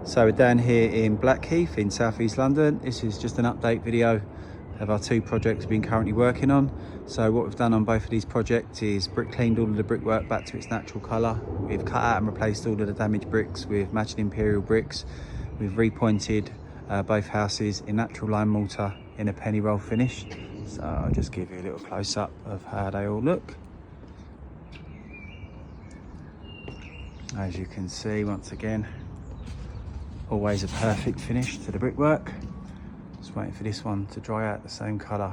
So we're down here in Blackheath in southeast London. This is just an update video of our two projects we've been currently working on. So what we've done on both of these projects is brick cleaned all of the brickwork back to its natural colour. We've cut out and replaced all of the damaged bricks with matching imperial bricks. We've repointed both houses in natural lime mortar in a penny roll finish. So I'll just give you a little close up of how they all look. As you can see, once again, always a perfect finish to the brickwork. Just waiting for this one to dry out the same colour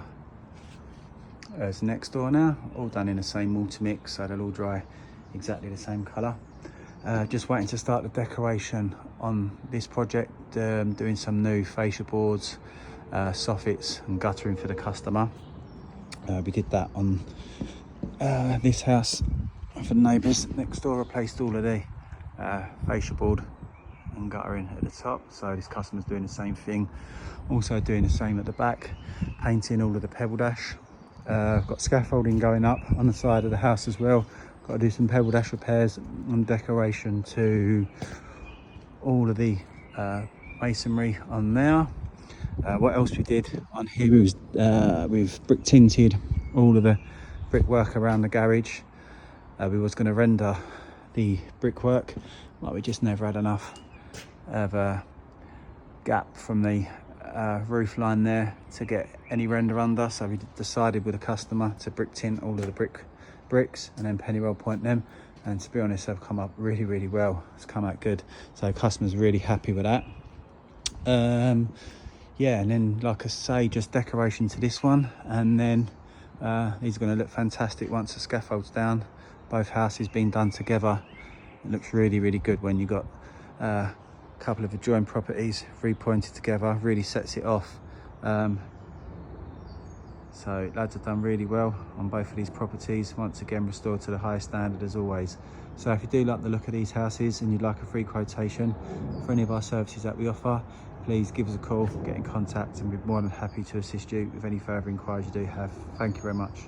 as next door now. All done in the same mortar mix, so they'll all dry exactly the same colour. Just waiting to start the decoration on this project, doing some new fascia boards, soffits and guttering for the customer. We did that on this house for the neighbours next door. Replaced all of the fascia board and guttering at the top, so this customer's doing the same thing, also doing the same at the back, painting all of the pebble dash. Got scaffolding going up on the side of the house as well. Got to do some pebble dash repairs and decoration to all of the masonry on there. What else we did on here was we've brick tinted all of the brickwork around the garage. We was going to render the brickwork, but we just never had enough of a gap from the roof line there to get any render under, so we decided with the customer to brick tint all of the bricks and then penny roll point them, and to be honest, they've come up really well. It's come out good, so customer's really happy with that. Yeah, and then like I say, just decoration to this one, and then these are going to look fantastic once the scaffold's down. Both houses being done together, it looks really good when you got couple of adjoined properties repointed together. Really sets it off. So lads have done really well on both of these properties, once again restored to the highest standard as always. So if you do like the look of these houses and you'd like a free quotation for any of our services that we offer, please give us a call, get in contact, and we'd be more than happy to assist you with any further inquiries you do have. Thank you very much.